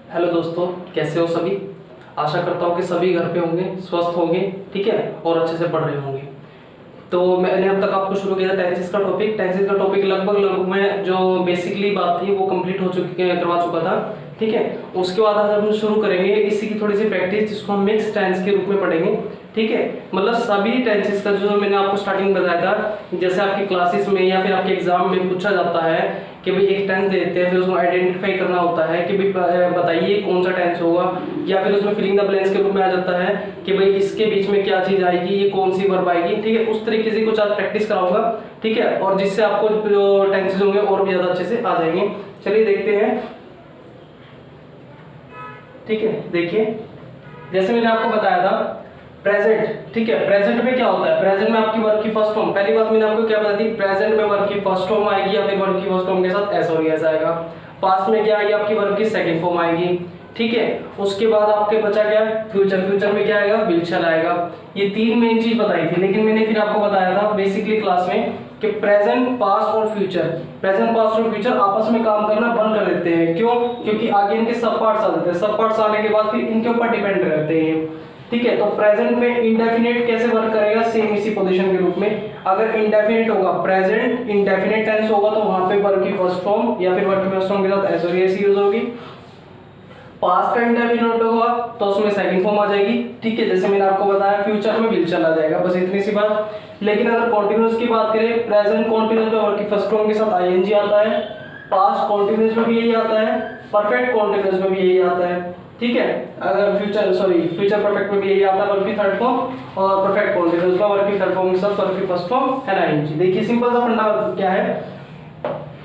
Hello दोस्तों, कैसे हो सभी। आशा करता हूँ कि सभी घर पे होंगे, स्वस्थ होंगे, ठीक है, और अच्छे से पढ़ रहे होंगे। तो मैंने अब तक आपको शुरू किया था टेंसेस का टॉपिक। टेंसेस का टॉपिक लगभग मैं जो बेसिकली बात थी वो कंप्लीट करवा चुका था, ठीक है। उसके बाद आज हम शुरू करेंगे इसी की थोड़ी सी प्रैक्टिस, जिसको हम मिक्स टेंस के रूप में पढ़ेंगे, ठीक है। मतलब सभी टेंसेस का जो मैंने आपको स्टार्टिंग में बताया था, जैसे आपकी क्लासेस में या फिर आपके एग्जाम में पूछा जाता है कि भाई एक टेंस देते हैं, फिर उसको आइडेंटिफाई करना होता है कि भाई बताइए कौन सा टेंस होगा, या फिर उसमें फिलिंग द ब्लैंक्स के रूप में आ जाता है कि भाई इसके बीच में क्या चीज आएगी, ये कौन सी वर्ब आएगी, ठीक है। उस तरीके से कुछ आज प्रैक्टिस कराऊंगा, ठीक है, और जिससे आपको जो टेंसेस होंगे और भी ज्यादा अच्छे से आ जाएंगे। चलिए देखते हैं, ठीक है। देखिए, जैसे मैंने आपको बताया था प्रेजेंट, ठीक है। प्रेजेंट में क्या होता है, प्रेजेंट में आपकी वर्ब की फर्स्ट फॉर्म, पहली बात मैंने आपको क्या बताई थी, प्रेजेंट में वर्ब की फर्स्ट फॉर्म आएगी या फिर वर्ब की फर्स्ट फॉर्म के साथ एस और एस आएगा। पास्ट में क्या आएगी, आपकी वर्ब की सेकंड फॉर्म आएगी, ठीक है। उसके बाद आपके बचा क्या है, फ्यूचर। फ्यूचर में क्या आएगा, विल शैल आएगा। ये तीन मेन चीज बताई थी, लेकिन मैंने फिर आपको बताया था बेसिकली क्लास में कि प्रेजेंट, पास्ट और फ्यूचर, प्रेजेंट, पास्ट और फ्यूचर आपस में काम करना बंद कर देते हैं। क्यों? क्योंकि आगे इनके सब पार्ट्स आ जाते हैं, सब पार्ट्स आने के बाद फिर इनके ऊपर डिपेंड रहते हैं, ठीक है। तो प्रेजेंट में इंडेफिनिट कैसे वर्क करेगा, सेम इसी पोजीशन के रूप में। अगर इंडेफिनिट होगा, प्रेजेंट इंडेफिनिट टेंस होगा, तो वहां पे वर्ब की फर्स्ट फॉर्म या फिर वर्ब की फर्स्ट फॉर्म के साथ एस और एस यूज होगी। पास्ट का इंडेफिनिट होगा तो उसमें सेकंड फॉर्म आ जाएगी, ठीक है, जैसे मैंने आपको बताया। फ्यूचर में विल चला जाएगा, बस इतनी सी बात। लेकिन अगर कॉन्टिन्यूअस की बात करें, प्रेजेंट कॉन्टिन्यूअस में वर्ब की फर्स्ट फॉर्म के साथ आईएनजी आता है, पास्ट कॉन्टिन्यूअस में भी यही आता है, परफेक्ट कॉन्टिन्यूअस में भी यही आता है, ठीक है। अगर फ्यूचर परफेक्ट में भी यही आता है वर्ब की थर्ड फॉर्म, और परफेक्ट कॉन्टिन्यूअस में वर्ब की थर्ड फॉर्म के साथ वर्ब की फर्स्ट फॉर्म है आईएनजी। देखिए सिंपल सा फंडा क्या है,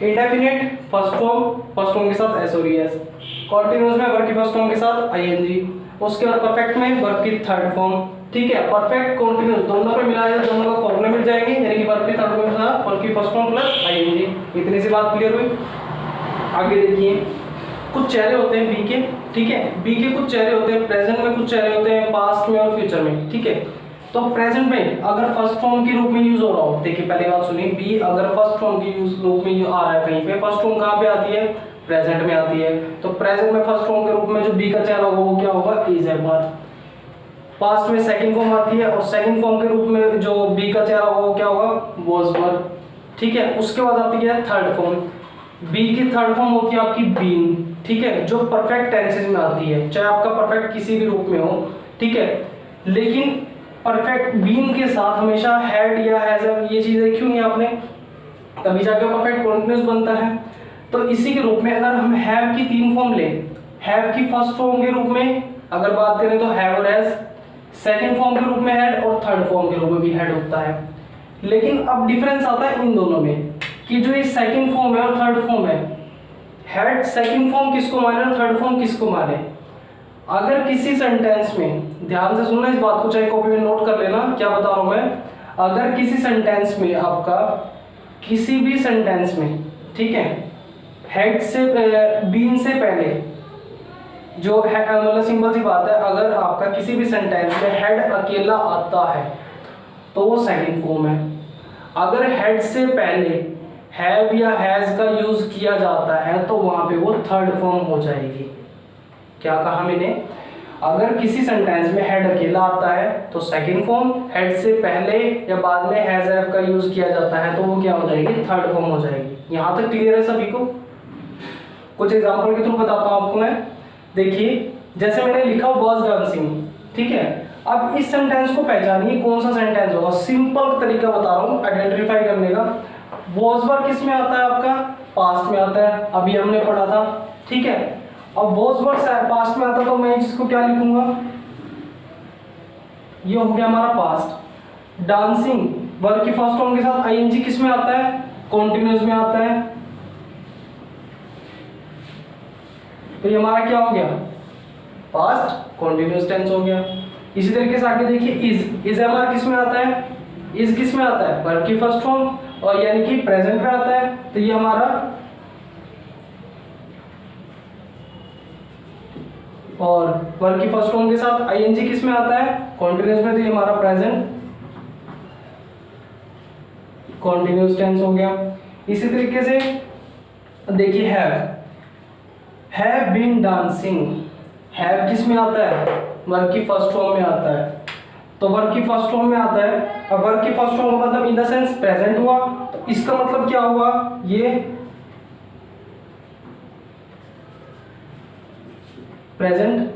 इंडेफिनिट फर्स्ट फॉर्म के साथ एस और एस, कॉन्टिन्यूअस में वर्ब की फर्स्ट फॉर्म के साथ आईएनजी, उसके बाद परफेक्ट में वर्ब की थर्ड फॉर्म, ठीक है। परफेक्ट कॉन्टिन्यूअस दोनों पे मिलाया जाए, दोनों का फॉर्मूला मिल जाएंगे, यानी कि वर्ब की थर्ड फॉर्म के साथ वर्ब की फर्स्ट फॉर्म प्लस आईएनजी। इतनी सी बात क्लियर हुई। आगे देखिए, कुछ चेहरे होते हैं बी के, ठीक है। बी के कुछ चेहरे होते हैं, प्रेजेंट में कुछ चेहरे होते हैं, पास्ट में और फ्यूचर में, ठीक है। तो प्रेजेंट में अगर फर्स्ट फॉर्म के रूप में यूज हो रहा हो, देखिए पहली बात सुनिए, बी अगर फर्स्ट फॉर्म के रूप में आ रहा है कहीं पे, फर्स्ट फॉर्म कहाँ पे आती है, प्रेजेंट में आती है। तो प्रेजेंट में फर्स्ट फॉर्म के रूप में जो बी का चेहरा होगा वो क्या होगा, इज है बात। पास्ट में सेकंड फॉर्म आती है, और सेकंड फॉर्म के रूप में जो बी का चेहरा होगा वो क्या होगा, वाज वर, ठीक है। उसके बाद आती है थर्ड फॉर्म, बी की थर्ड फॉर्म होती है आपकी बीन, ठीक है, जो परफेक्ट टेंसेस में आती है, चाहे आपका परफेक्ट किसी भी रूप में हो, ठीक है। लेकिन परफेक्ट बीन के साथ हमेशा हैड या हैज, ये चीज देखी होंगी आपने, तभी जाके परफेक्ट कॉन्टिन्यूअस बनता है। तो इसी के रूप में अगर हम हैव की तीन फॉर्म ले, हैव की फर्स्ट फॉर्म के रूप में अगर बात करें तो हैव और हैज, सेकंड फॉर्म के रूप में हैड, और थर्ड फॉर्म के रूप में भी हैड होता है। लेकिन अब डिफरेंस आता है इन दोनों में कि जो ये सेकंड फॉर्म है और थर्ड फॉर्म है, हैड सेकंड फॉर्म किसको माने और थर्ड फॉर्म किसको माने। अगर किसी सेंटेंस में, ध्यान से सुनना इस बात को, चाहे कॉपी में नोट कर लेना क्या बता रहा हूं मैं। अगर किसी सेंटेंस में आपका, किसी भी सेंटेंस में, ठीक है, हेड से बीन से पहले जो है, मतलब सिंपल सी बात है, अगर आपका किसी भी सेंटेंस में हेड अकेला आता है तो वो सेकंड फॉर्म है। अगर हेड से पहले हैव या हैज का यूज किया जाता है तो वहां पे वो थर्ड फॉर्म हो जाएगी। क्या कहा मैंने, अगर किसी सेंटेंस में हेड अकेला आता है तो सेकंड फॉर्म, हेड से पहले या बाद में हैज हैव का यूज किया जाता है तो वो क्या हो जाएगी, थर्ड फॉर्म हो जाएगी। यहां तक क्लियर है सभी को। कुछ एग्जांपल के थ्रू बताता हूं आपको मैं। देखिए, जैसे मैंने लिखा वाज डांसिंग, ठीक है। अब इस सेंटेंस को पहचानिए कौन सा सेंटेंस होगा। सिंपल तरीका बता रहा हूं आइडेंटिफाई करने का। वाज वर किस में आता है, आपका पास्ट में आता है, अभी हमने पढ़ा था, ठीक है। अब वाज वर पास्ट में आता तो मैं इसको क्या लिखूंगा, ये हो गया हमारा पास्ट। डांसिंग वर्ब की फर्स्ट फॉर्म के साथ आईएनजी किस में आता है, कॉन्टिन्यूअस में आता है, तो ये हमारा क्या हो गया, पास्ट कॉन्टिन्यूअस टेंस हो गया। इसी तरीके से आगे देखिए, इज हमारा किस में आता है, इज किस में आता है, वर्ब की फर्स्ट फॉर्म, और यानी कि प्रेजेंट में आता है, तो ये हमारा, और वर्ब की फर्स्ट फॉर्म के साथ आईएनजी किस में आता है, कॉन्टिन्यूअस में, तो ये हमारा प्रेजेंट कॉन्टिन्यूअस टेंस हो गया। इसी तरीके से देखिए have, have been dancing, have किस में आता है, वर्ब की फर्स्ट फॉर्म में आता है, तो वर्ब की फर्स्ट फॉर्म में आता है। अब वर्ब की फर्स्ट फॉर्म का मतलब इन द सेंस प्रेजेंट हुआ, तो इसका मतलब क्या हुआ, ये प्रेजेंट।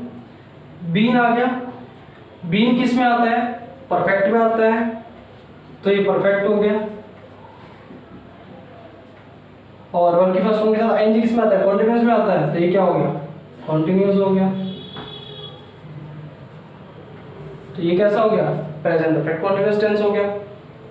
बीन आ गया, बीन किस में आता है, परफेक्ट में आता है, तो ये परफेक्ट हो गया। और वर्ब की फर्स्ट फॉर्म के साथ आईएनजी किस में आता है, कॉन्टिन्यूअस में आता है, तो ये क्या हो गया, कॉन्टिन्यूअस हो गया। तो ये कैसा हो गया, प्रेजेंट परफेक्ट कॉन्टिन्यूअस टेंस हो गया।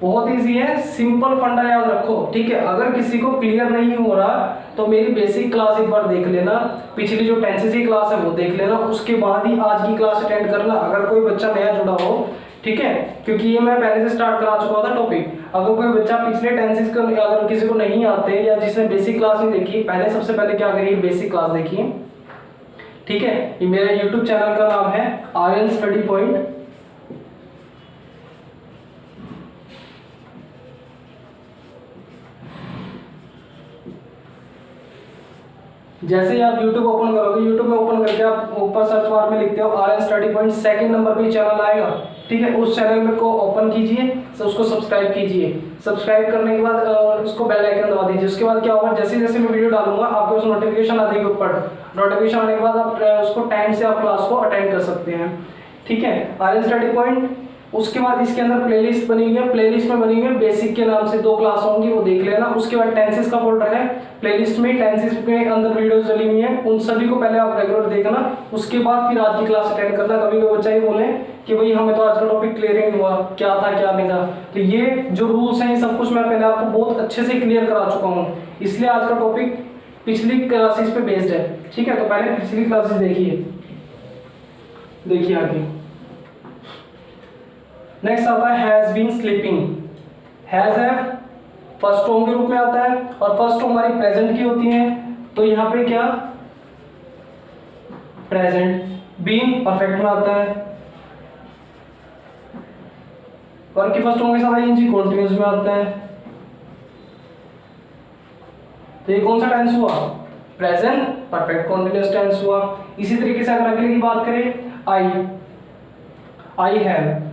बहुत इजी है, सिंपल फंडा याद रखो, ठीक है। अगर किसी को क्लियर नहीं हो रहा तो मेरी बेसिक क्लास एक बार देख लेना, पिछली जो टेंसेस की क्लास है वो देख लेना, उसके बाद ही आज की क्लास अटेंड करना अगर कोई बच्चा नया जुड़ा हो, ठीक है, क्योंकि ये मैं पहले से स्टार्ट करा चुका था टॉपिक। अगर कोई बच्चा पिछले टेंसेस को अगर किसी को नहीं आते या जिसने बेसिक क्लास नहीं देखी, पहले सबसे पहले क्या करिए, बेसिक क्लास देखिए, ठीक है। ये मेरा यूट्यूब चैनल का नाम है आर्यन स्टडी पॉइंट। जैसे ही आप YouTube ओपन करोगे, YouTube में ओपन करके आप ऊपर सर्च बार में लिखते हो Aryan study point, second number पे चैनल आएगा, ठीक है। उस चैनल में को ओपन कीजिए, तो उसको सब्सक्राइब कीजिए। सब्सक्राइब करने के बाद उसको बेल आइकन दबा दीजिए। उसके बाद क्या होगा, जैसे जैसे मैं वीडियो डालूंगा आपको उस नोटिफिकेशन आ जाएगी ऊपर। नोटिफिकेशन आने के बाद आप उसको टाइम से आप क्लास को अटेंड कर सकते हैं, ठीक है। Aryan study point. उसके बाद इसके अंदर प्लेलिस्ट बनी हुई है, प्लेलिस्ट में बनी हुई है बेसिक के नाम से 2 क्लास होंगी, वो देख लेना। उसके बाद टेंसेस का फोल्डर है, प्लेलिस्ट में टेंसेस में अंदर वीडियोस डली हुई हैं, उन सभी को पहले आप रेगुलर देखना, उसके बाद फिर आज की क्लास अटेंड करना। कभी कोई बच्चा ये बोले कि भाई हमें तो आज का टॉपिक क्लियर ही नहीं हुआ, क्या था क्या नहीं था, तो ये जो रूल्स हैं ये सब कुछ मैं पहले आपको बहुत अच्छे से क्लियर करा चुका हूँ, इसलिए आज का टॉपिक पिछली क्लासेस पे बेस्ड है, ठीक है। तो पहले पिछली क्लासेस देखिए आगे। नेक्स्ट आता है हैज बीन स्लीपिंग। हैज है फर्स्ट फॉर्म के रूप में आता है और फर्स्ट फॉर्म हमारी प्रेजेंट की होती है, तो यहाँ पे क्या, प्रेजेंट। बीन परफेक्ट में आता है, वर्ब की फर्स्ट फॉर्म के साथ आईएनजी कॉन्टिन्यूअस में आता है, तो ये कौन सा टेंस हुआ, प्रेजेंट परफेक्ट कॉन्टिन्यूअस टेंस हुआ। इसी तरीके से अगर अगले की बात करें, आई हैव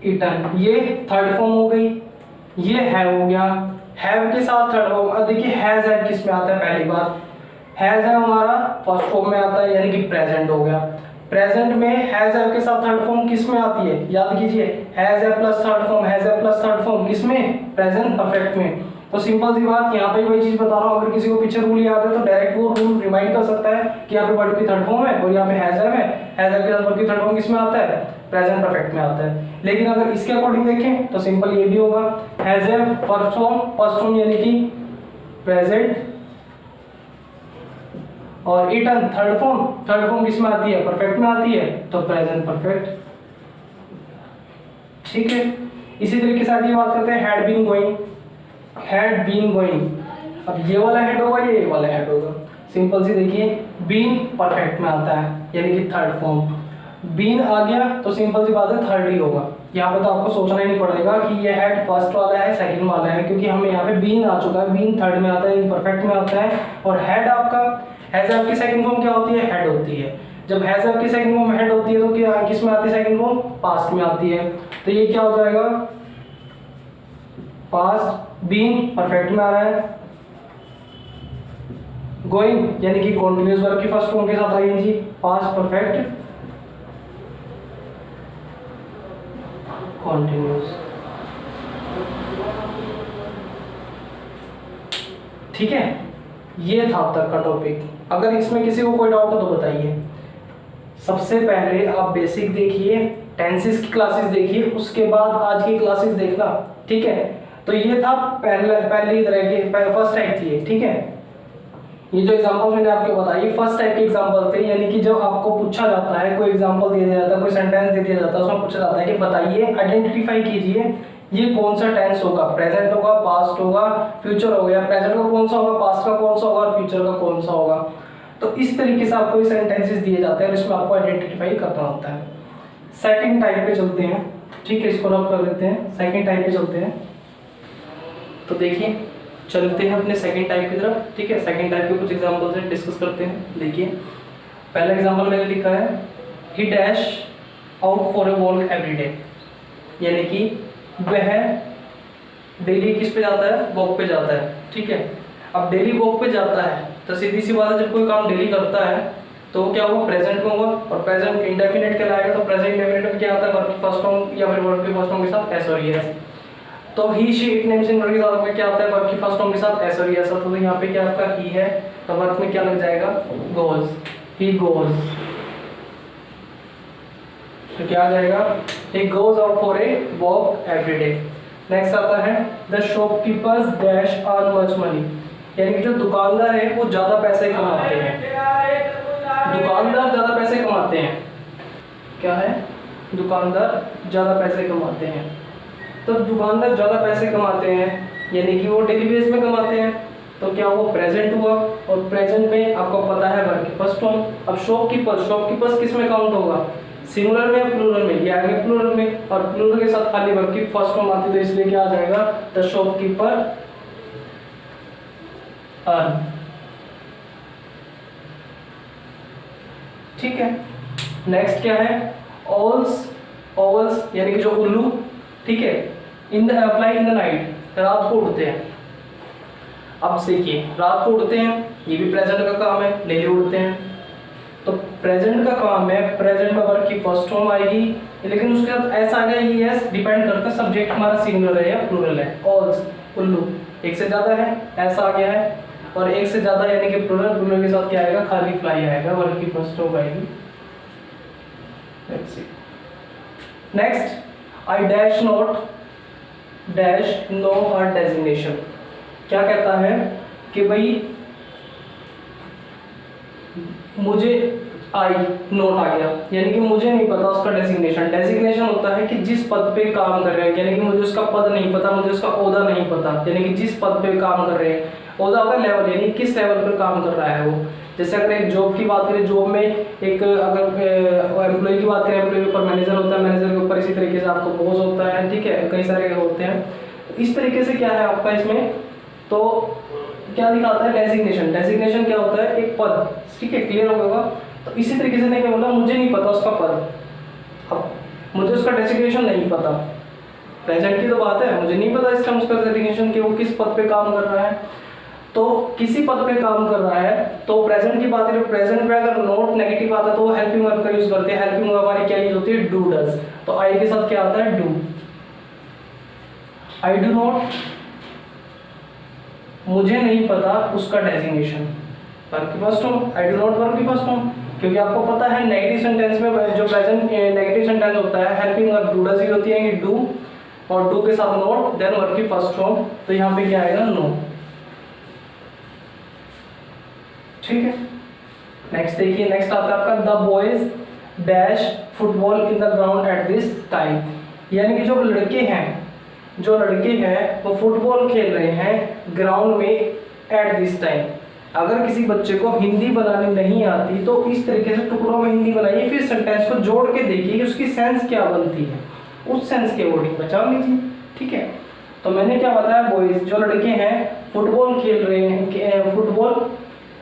ईटन, ये थर्ड फॉर्म हो गई, ये हैव हो गया, हैव के साथ थर्ड फॉर्म। अब देखिए हैज है किस में आता है, पहली बात हैज है हमारा फर्स्ट फॉर्म में आता है, यानी कि प्रेजेंट हो गया। प्रेजेंट में हैज है के साथ थर्ड फॉर्म किस में आती है, याद कीजिए, हैज है प्लस थर्ड फॉर्म, हैज है प्लस थर्ड फॉर्म किस में, प्रेजेंट परफेक्ट में। तो सिंपल सी बात, यहाँ पे वही चीज बता रहा हूँ, अगर किसी को पीछे रूल याद है तो डायरेक्ट वो रूल रिमाइंड कर सकता है कि यहाँ पे वर्ड की थर्ड फॉर्म है और यहाँ पे हैज है के साथ वर्ड की थर्ड फॉर्म किस में आता है, प्रेजेंट परफेक्ट में आता है। लेकिन अगर इसके अकॉर्डिंग देखें तो सिंपल ये भी होगा, हैज है फर्स्ट फॉर्म यानी कि प्रेजेंट, और ईटन थर्ड फॉर्म किस में आती है, परफेक्ट में आती है, तो प्रेजेंट परफेक्ट, ठीक है। इसी तरीके से आगे बात करते हैं had been going. Had been going, अब ये वाला हेड होगा, ये वाला हेड होगा। सिंपल सी देखिए, बीन परफेक्ट में आता है यानी कि थर्ड फॉर्म, बीन आ गया तो सिंपल सी बात है थर्ड ही होगा। यहाँ पे तो आपको सोचना ही नहीं पड़ेगा कि ये हेड फर्स्ट वाला है सेकंड वाला है, क्योंकि हमें यहाँ पे बीन आ चुका है, बीन थर्ड में आता है, परफेक्ट में आता है। और हेड आपका, हैज आपकी सेकंड फॉर्म क्या होती है, हेड होती है। जब हैज आपकी सेकंड फॉर्म हेड होती है तो क्या किस में आती है, सेकंड फॉर्म पास्ट में आती है, तो ये क्या हो जाएगा, पास्ट। बीन परफेक्ट में आ रहा है, गोइंग यानी कि कॉन्टिन्यूअस वर्ब की फर्स्ट फॉर्म के साथ आईएनजी, पास्ट परफेक्ट कॉन्टिन्यूअस, ठीक है। ये था अब तक का टॉपिक। अगर इसमें किसी को कोई डाउट हो तो बताइए। सबसे पहले आप बेसिक देखिए, टेंसेस की क्लासेस देखिए, उसके बाद आज की क्लासेस देखना, ठीक है। तो ये था पहली तरह के फर्स्ट टाइप थी, ठीक है। ये जो एग्जांपल मैंने आपको बताई फर्स्ट टाइप के एग्जांपल थे, यानी कि जब आपको पूछा जाता है, कोई एग्जांपल दिया जाता है, कोई सेंटेंस दे दिया जाता है, उसमें पूछा जाता है कि बताइए, आइडेंटिफाई कीजिए ये कौन सा टेंस होगा, प्रेजेंट होगा, पास्ट होगा, फ्यूचर हो गया, प्रेजेंट का कौन सा होगा, पास्ट का कौन सा होगा और फ्यूचर का कौन सा होगा। तो इस तरीके से आपको ये सेंटेंसेस दिए जाते हैं और इसमें आपको आइडेंटिफाई करना होता है। सेकंड टाइप पे चलते हैं, ठीक है, इसको रब कर देते हैं, सेकंड टाइप पे चलते हैं। तो देखिए चलते हैं अपने सेकंड टाइप की तरफ। ठीक है, सेकंड टाइप के कुछ एग्जांपल से डिस्कस करते हैं। देखिए पहला एग्जांपल मैंने लिखा है, he dash out for a walk every day, यानी कि वह डेली किस पे जाता है, वॉक पे जाता है। ठीक है, अब डेली वॉक पे जाता है तो सीधी सी बात है, जब कोई काम डेली करता है तो क्या होगा, प्रेजेंट में होगा, और प्रेजेंट इंडेफिनिट कहलाएगा। तो प्रेजेंट इंडेफिनिट में क्या आता है, वर्ब की फर्स्ट फॉर्म या फिर वर्ब के फर्स्ट फॉर्म के साथ एस और एस। तो ही शी इट नेम सिंगुलर के साथ में क्या आता है, वर्ब की फर्स्ट फॉर्म के साथ एस और एस। तो यहाँ पे क्या आपका ही है, तो वर्ब में क्या लग जाएगा, गोज, ही गोज। तो क्या आ जाएगा, he goes out for a walk every day। Next आता है, the shopkeepers dash earn much money, यानी कि जो दुकानदार है वो ज्यादा पैसे कमाते हैं। दुकानदार ज्यादा पैसे कमाते हैं, क्या है, दुकानदार ज्यादा पैसे कमाते हैं। तो दुकानदार ज्यादा पैसे कमाते हैं यानी कि वो डेली बेस में कमाते हैं, तो क्या वो प्रेजेंट हुआ, और प्रेजेंट में आपको पता है वर्ब की फर्स्ट फॉर्म। अब शॉपकीपर्स किस में काउंट होगा, सिंगुलर में या प्लूरल में, ये आगे प्लूरल में, और प्लूरल के साथ खाली वर्ब की फर्स्ट फॉर्म आती है, तो इसलिए क्या आ जाएगा, द शॉपकीपर अर्न। ठीक है, नेक्स्ट क्या है, ओवल्स यानी कि जो उल्लू, ठीक है, in the fly in the night, रात को उड़ते हैं। अब देखिए रात को उड़ते हैं, ये भी प्रेजेंट का काम है, डेली उड़ते हैं। तो प्रेजेंट का काम है, प्रेजेंट में वर्ब की फर्स्ट फॉर्म आएगी, लेकिन उसके साथ एस आ गया, ये एस डिपेंड करता है सब्जेक्ट हमारा सिंगुलर है या प्लूरल है। ऑल्स उल्लू एक से ज्यादा है, एस आ गया है, और एक से ज्यादा यानी कि प्लूरल के साथ क्या आएगा, खाली फ्लाई आएगा, वर्ब की फर्स्ट फॉर्म आएगी। Let's see next, I dash not dash know her designation. क्या कहता है कि भाई मुझे आई नोट आ गया, यानी कि मुझे नहीं पता उसका डेजिग्नेशन। डेजिग्नेशन होता है कि जिस पद पे काम कर रहे हैं, यानी कि मुझे उसका पद नहीं पता, मुझे उसका ओहदा नहीं पता, यानी कि जिस पद पे काम कर रहे हैं। ओहदा होता है लेवल, यानी किस लेवल पर काम कर रहा है वो। जैसे अगर एक जॉब की बात करें, जॉब में एक अगर एम्प्लॉय की बात करें, एम्प्लॉय के ऊपर मैनेजर होता है, मैनेजर के ऊपर इसी तरीके से आपको बॉस होता है, ठीक है, कई सारे होते हैं। इस तरीके से क्या है आपका इसमें, तो क्या दिखाता है, डेजिग्नेशन। डेजिग्नेशन क्या होता है, एक पद, ठीक है, क्लियर होगा। तो इसी तरीके से नहीं क्या बोला, मुझे नहीं पता उसका पद, अब मुझे उसका डेजिग्नेशन नहीं पता, प्रेजेंट की तो बात है, मुझे नहीं पता इसका उसका डेजिग्नेशन कि वो किस पद पे काम कर रहा है। तो किसी पद पे काम कर रहा है, तो प्रेजेंट की बात करें, प्रेजेंट में अगर नोट नेगेटिव आता है तो वो हेल्पिंग वर्ब का यूज करते हैं। हेल्पिंग वर्ब हमारी क्या यूज होती है, डू डज। तो आई के साथ क्या आता है, डू। आई डू नॉट, मुझे नहीं पता उसका डेजिग्नेशन, वर्ब की first form, I do not verb की फर्स्ट फॉर्म, क्योंकि आपको पता है नेगेटिव सेंटेंस में जो प्रेजेंट नेगेटिव सेंटेंस होता है, helping verb do does he होती है, कि डू और डू के साथ नॉट, देन वर्ब की फर्स्ट फॉर्म। तो यहाँ पे क्या आएगा, नो। ठीक है, नेक्स्ट देखिए, नेक्स्ट आता है आपका, the boys dash football in the ground at this time, यानी कि जो लड़के हैं वो फुटबॉल खेल रहे हैं ग्राउंड में एट दिस टाइम। अगर किसी बच्चे को हिंदी बनानी नहीं आती तो इस तरीके से टुकड़ों में हिंदी बनाइए, फिर सेंटेंस को जोड़ के देखिए कि उसकी सेंस क्या बनती है, उस सेंस के वर्डिंग बचा लीजिए। ठीक है, तो मैंने क्या बताया, बॉयज जो लड़के हैं फुटबॉल खेल रहे हैं, फुटबॉल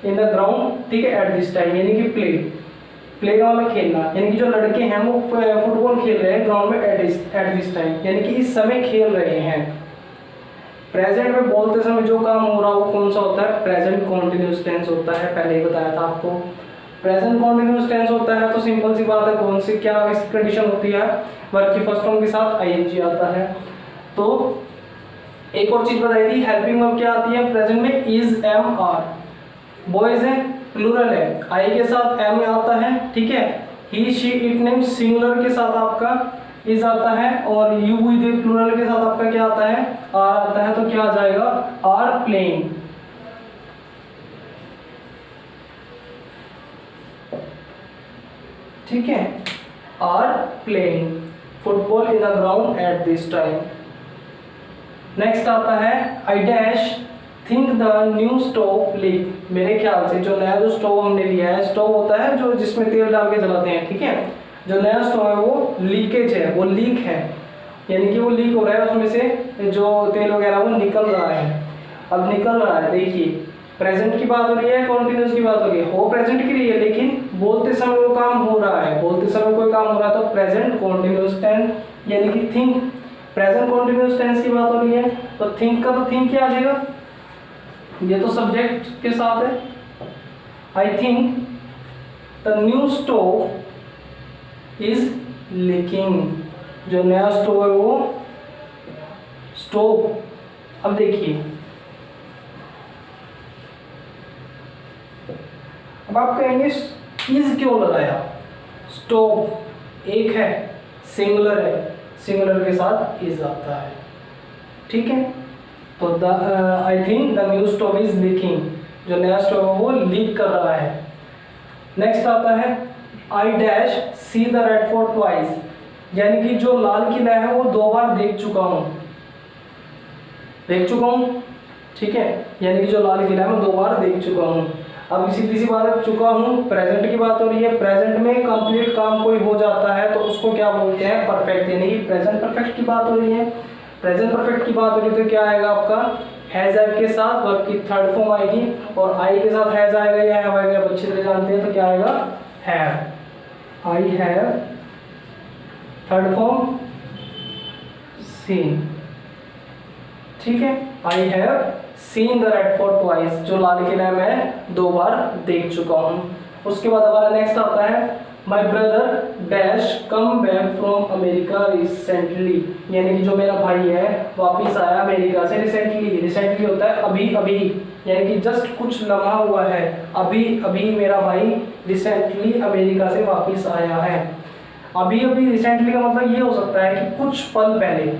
इन द ग्राउंड, ठीक है, एट दिस टाइम, यानी कि प्लेग्राउंड में खेलना, यानी कि जो लड़के हैं वो फुटबॉल खेल रहे हैं ग्राउंड में एट दिस टाइम, यानी कि इस समय खेल रहे हैं। प्रेजेंट में बोलते समय जो काम हो रहा है वो कौन सा होता है, प्रेजेंट कॉन्टिन्यूअस टेंस होता है, पहले ही बताया था आपको। प्रेजेंट कॉन्टिन्यूअस टेंस होता है तो सिंपल सी बात है, कौन सी क्या इसकी कंडीशन होती है, वर्ब की फर्स्ट फॉर्म के साथ आईएनजी आता है। तो एक और चीज बताई थी, हेल्पिंग वर्ब क्या आती है प्रेजेंट में, इज, एम, आर। बॉयज है, प्लूरल है, आई के साथ एम आता है, ठीक है, ही, शी, इट नेम सिंगुलर के साथ आपका इज आता है, और यू विद प्लूरल के साथ आपका क्या आता है, आर आता है। तो क्या आ जाएगा, आर प्लेइंग। ठीक है, are playing football in the ground at this time. Next आता है, I dash think the new stove leak, मेरे ख्याल से जो नया जो स्टोव हमने लिया है, स्टोव होता है जो जिसमें तेल डाल के जलाते हैं, ठीक है, जो नया स्टोव है वो लीकेज है, वो लीक है, यानी कि वो लीक हो रहा है, उसमें से जो तेल वगैरह वो निकल रहा है। अब निकल रहा है। देखिए प्रेजेंट की बात हो रही है, कॉन्टिन्यूस की बात हो रही है, हो प्रेजेंट की रही है लेकिन बोलते समय वो काम हो रहा है, बोलते समय कोई काम हो रहा है तो प्रेजेंट कॉन्टिन्यूस टेंस, यानी कि थिंक प्रेजेंट कॉन्टिन्यूस टेंस की बात हो रही है तो थिंक का तो थिंक क्या आ जाएगा, ये तो सब्जेक्ट के साथ है। I think the new stove is leaking, जो नया स्टोव है वो स्टोव। अब देखिए अब आप कहेंगे इज क्यों लगाया, स्टोव एक है, सिंगुलर है, सिंगुलर के साथ इज आता है, ठीक है। तो the I think the new stove is leaking, जो नया स्टोव है वो लीक कर रहा है। नेक्स्ट आता है I dash see the Red Fort twice, यानी कि जो लाल किला है वो 2 बार देख चुका हूँ, ठीक है, यानी कि जो लाल किला है मैं 2 बार देख चुका हूँ। अब सीधी सी बात है, चुका हूँ प्रेजेंट की बात हो रही है, प्रेजेंट में कंप्लीट काम कोई हो जाता है तो उसको क्या बोलते हैं, परफेक्ट, यानी कि प्रेजेंट परफेक्ट की बात हो रही है। प्रेजेंट परफेक्ट की बात हो रही है तो क्या आएगा आपका, हैज हैव के साथ वर्ब की थर्ड फॉर्म आएगी और आई के साथ हैज आएगा या हैव आएगा, आप अच्छी तरह जानते हैं, तो क्या आएगा have, I have third form seen, ठीक है। I have seen the Red Fort twice, जो लाल किला मैं 2 बार देख चुका हूँ। उसके बाद हमारा नेक्स्ट आता है my brother dash come back from America recently, यानी कि जो मेरा भाई है वापिस आया अमेरिका से रिसेंटली, रिसेंटली होता है अभी अभी, यानी कि जस्ट कुछ लम्हा हुआ है, अभी अभी मेरा भाई रिसेंटली अमेरिका से वापिस आया है। अभी अभी रिसेंटली का मतलब ये हो सकता है कि कुछ पल पहले,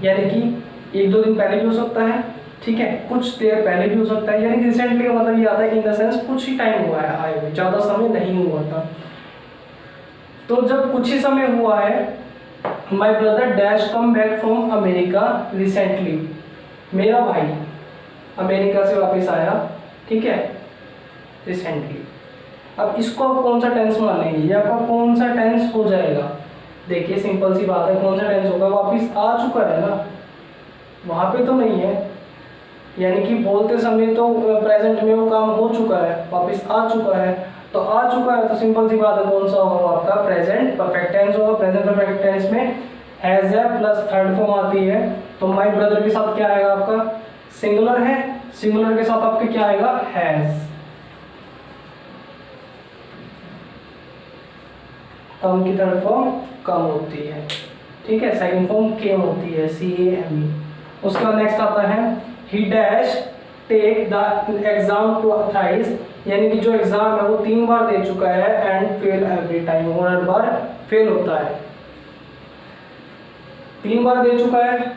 यानी कि 1-2 दिन पहले भी हो सकता है, ठीक है, कुछ देर पहले भी हो सकता है, यानी कि रिसेंटली का मतलब ये आता है इन द सेंस कुछ ही टाइम हुआ है आए हुए, ज़्यादा समय नहीं हुआ था। तो जब कुछ ही समय हुआ है, my brother dash come back from America recently, मेरा भाई अमेरिका से वापस आया, ठीक है, रिसेंटली। अब इसको आप कौन सा टेंस मानेंगे, ये आपका कौन सा टेंस हो जाएगा, देखिए सिंपल सी बात है, कौन सा टेंस होगा, वापस आ चुका है ना, वहाँ पे तो नहीं है, यानी कि बोलते समय तो प्रेजेंट में वो काम हो चुका है, वापस आ चुका है, तो आ चुका है तो सिंपल सी बात है कौन सा होगा आपका, प्रेजेंट परफेक्ट टेंस होगा। प्रेजेंट परफेक्ट टेंस में हैज है प्लस थर्ड फॉर्म आती है, तो माय ब्रदर के साथ क्या आएगा आपका, सिंगुलर है, सिंगुलर के साथ आपके क्या आएगा, हैज। कम की थर्ड फॉर्म कम होती है, ठीक है, सेकंड फॉर्म केम होती है, CAME। उसके बाद नेक्स्ट आता है he dash take the exam two thrice, यानी कि जो एग्जाम है वो 3 बार दे चुका है एंड फेल एवरी टाइम, और हर बार फेल होता है, 3 बार दे चुका है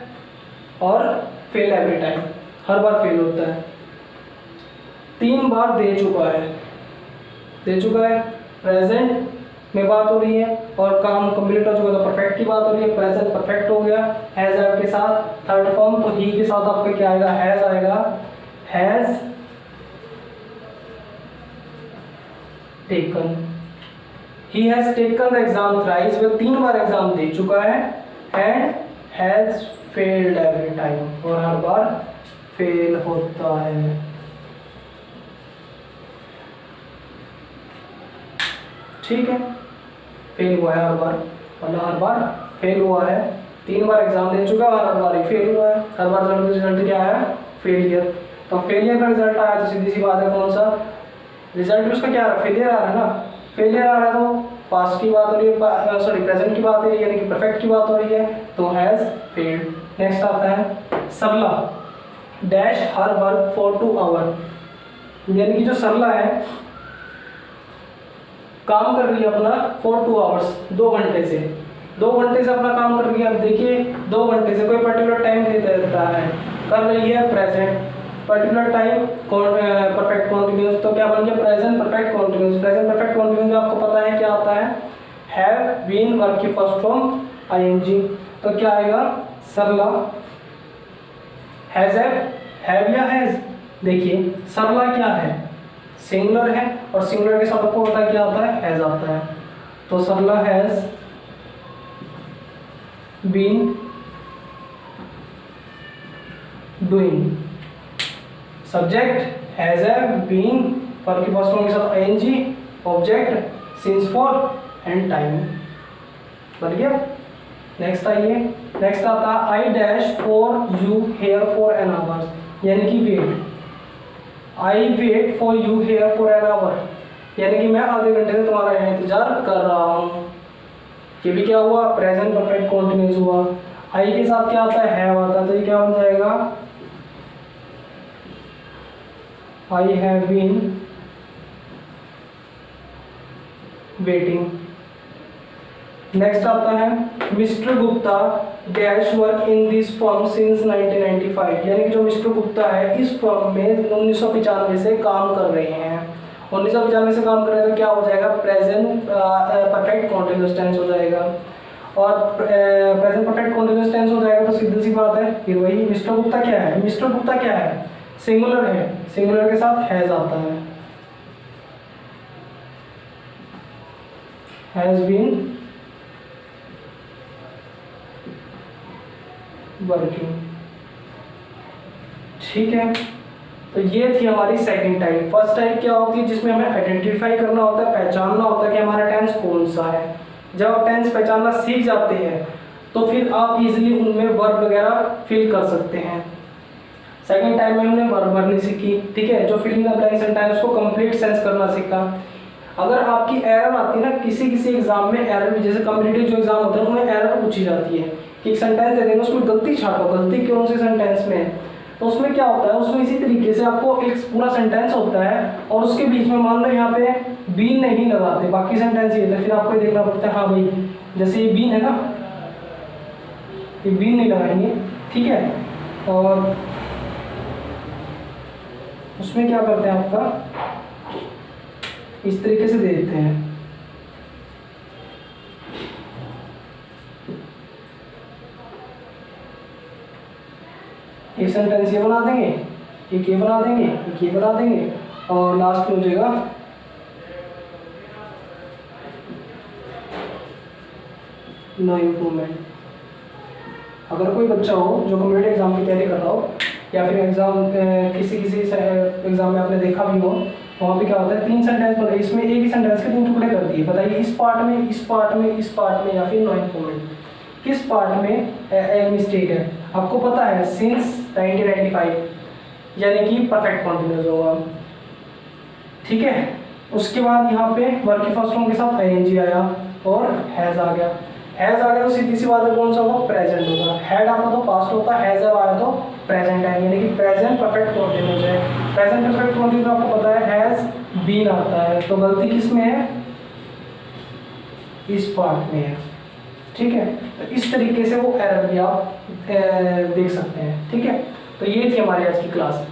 और फेल एवरी टाइम, हर बार फेल होता है। 3 बार दे चुका है, प्रेजेंट में बात हो रही है और काम कंप्लीट हो चुका है तो परफेक्ट की बात हो रही है, प्रेजेंट परफेक्ट हो गया, हैज हैव के साथ थर्ड फॉर्म, तो ही के साथ आपका क्या आएगा, हैज आएगा, has taken, he has taken the exam thrice, वह 3 बार एग्जाम दे चुका है, and has failed every time, और हर बार फेल होता है, ठीक है, फेल हुआ है हर बार, मतलब हर बार फेल हुआ है, 3 बार एग्जाम दे चुका है और हर बार ही फेल हुआ है, हर बार रिजल्ट क्या आया, फेलियर। तो फेलियर का रिजल्ट आया तो सीधी सी बात है कौन सा रिजल्ट, उसका क्या आ रहा है, फेलियर आ रहा है ना, फेलियर आ रहा है तो पास्ट की बात हो रही है, सॉरी प्रेजेंट की बात हो रही है, यानी कि परफेक्ट की बात हो रही है, तो हैज फेल्ड। नेक्स्ट आता है Sarla dash her work for 2 hour, यानी कि जो सरला है काम कर रही है अपना फॉर 2 आवर्स, 2 घंटे से, 2 घंटे से अपना काम कर रही है। अब देखिए 2 घंटे से कोई पर्टिकुलर टाइम दे देता है, कर रही है present, particular time perfect continuous, तो क्या बन गया present perfect continuous. Present perfect continuous में आपको पता है क्या आता है, हैव बीन वर्ब की फर्स्ट फॉर्म ING, तो क्या आएगा सरला, हैज हैव या हैज। देखिए सरला क्या है, सिंगुलर है और सिंगुलर के साथ आपको पता है क्या आता है, हैज आता है, तो Sarla has been doing, subject has a been, verb की फर्स्ट फॉर्म के साथ ING, object since for and time. बन गया। नेक्स्ट आइए, नेक्स्ट आता है I dash for you here for an hour, यानी कि wait. I wait for you here for an hour, यानी कि मैं आधे घंटे से तुम्हारा यहाँ इंतजार कर रहा हूँ। ये भी क्या हुआ, प्रेजेंट परफेक्ट कॉन्टिन्यूस हुआ। आई के साथ क्या आता है, हैव आता है, तो ये क्या बन जाएगा, I have been waiting. Next आता है Mr Gupta dash work in this firm since 1995, यानी कि जो मिस्टर गुप्ता है इस फर्म में 1995 से काम कर रहे हैं। 1995 से काम कर रहे हैं तो क्या हो जाएगा, प्रेजेंट परफेक्ट कॉन्टिन्यूस टेंस हो जाएगा। और प्रेजेंट परफेक्ट कॉन्टिन्यूस टेंस हो जाएगा तो सीधी सी बात है, फिर वही मिस्टर गुप्ता क्या है, मिस्टर गुप्ता क्या है, सिंगुलर है, सिंगुलर के साथ हैज आता है, हैज बीन वर्किंग। ठीक है, तो ये थी हमारी सेकंड टाइप। फर्स्ट टाइप क्या होती है, जिसमें हमें आइडेंटिफाई करना होता है, पहचानना होता है कि हमारा टेंस कौन सा है। जब आप टेंस पहचानना सीख जाते हैं तो फिर आप इजीली उनमें वर्ब वगैरह फिल कर सकते हैं। सेकंड टाइम में हमने वर्ब भरनी सीखी, ठीक है, जो filling the blanks and times को कंप्लीट सेंस करना सीखा। अगर आपकी एरर आती है ना, किसी एग्जाम में एरर, जैसे कॉम्पिटिटिव जो एग्जाम होता है उनमें एरर पूछी जाती है कि एक सेंटेंस दे देंगे उसमें गलती छाटो, गलती कौन से सेंटेंस में है, तो उसमें क्या होता है, उसमें इसी तरीके से आपको एक पूरा सेंटेंस होता है और उसके बीच में मान लो यहाँ पे बीन नहीं लगाते, बाकी सेंटेंस ये था, फिर आपको देखना पड़ता है हाँ भाई जैसे ये बीन है ना, ये बीन नहीं लगाएंगे, ठीक है, और उसमें क्या करते हैं आपका इस तरीके से दे देते हैं, एक सेंटेंस ये बना देंगे, एक ये बना देंगे, एक ये बना देंगे, और लास्ट में हो जाएगा नो इम्प्रूवमेंट। अगर कोई बच्चा हो जो कम्पिटिटिव एग्जाम की तैयारी कर रहा हो या फिर एग्जाम किसी एग्जाम में आपने देखा भी हो, वहाँ पे क्या होता है 3 सेंटेंस बने, इसमें एक ही सेंटेंस के 3 टुकड़े कर दिए, बताइए इस पार्ट में, इस पार्ट में, इस पार्ट में, या फिर नो इम्प्रूवमेंट, किस पार्ट में मिस्टेक है। आपको पता है सिंस 1995 यानी कि परफेक्ट कॉन्टिन्यूस होगा, ठीक है। उसके बाद यहाँ पे वर्ब की फर्स्ट फॉर्म के साथ आईएनजी आया और हैज आ गया, हैज आ गया तो सीधी सी बात है कौन सा होगा, प्रेजेंट होगा। हैड आता तो पास्ट होता, हैज अब आया तो प्रेजेंट है, यानी कि प्रेजेंट परफेक्ट कॉन्टिन्यूस है। प्रेजेंट परफेक्ट कॉन्टिन्यूस आपको पता है हैज बीन आता है, तो गलती किस में है, इस पार्ट में है, ठीक है। तो इस तरीके से वो एरर भी आप देख सकते हैं, ठीक है। तो ये थी हमारी आज की क्लास।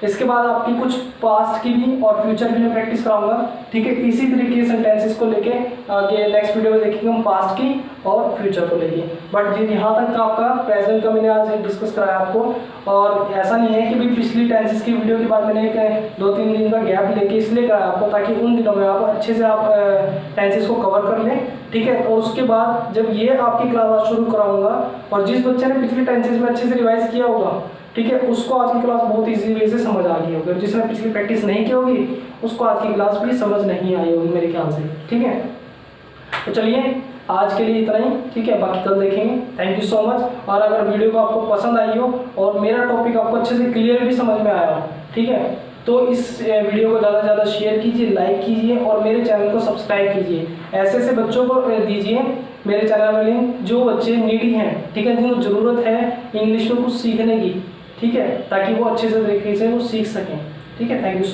इसके बाद आपकी कुछ पास्ट की भी और फ्यूचर की भी प्रैक्टिस कराऊंगा, ठीक है। इसी तरीके से सेंटेंसेस को लेके आगे नेक्स्ट वीडियो में देखेंगे हम पास्ट की और फ्यूचर को लेके। बट यहाँ तक का आपका प्रेजेंट का मैंने आज डिस्कस कराया आपको, और ऐसा नहीं है कि भाई पिछली टेंसेस की वीडियो के बाद मैंने 2-3 दिन का गैप लेके इसलिए कराया आपको ताकि उन दिनों में आप अच्छे से आप टेंसेस को कवर कर लें, ठीक है। और उसके बाद जब ये आपकी क्लास शुरू कराऊंगा और जिस बच्चे ने पिछली टेंसेस में अच्छे से रिवाइज किया होगा, ठीक है, उसको आज की क्लास बहुत इजी वे से समझ आ गई होगी, और जिसने पिछली प्रैक्टिस नहीं की होगी उसको आज की क्लास भी समझ नहीं आई होगी मेरे ख्याल से, ठीक है। तो चलिए आज के लिए इतना ही, ठीक है, बाकी कल देखेंगे। Thank you so much. और अगर वीडियो को आपको पसंद आई हो और मेरा टॉपिक आपको अच्छे से क्लियर भी समझ में आया हो, ठीक है, तो इस वीडियो को ज़्यादा से ज़्यादा शेयर कीजिए, लाइक कीजिए और मेरे चैनल को सब्सक्राइब कीजिए। ऐसे ऐसे बच्चों को दीजिए मेरे चैनल में लिंक जो बच्चे नीडी हैं, ठीक है, जिनको ज़रूरत है इंग्लिश में कुछ सीखने की, ठीक है, ताकि वो अच्छे से तरीके से वो सीख सकें, ठीक है। Thank you so much.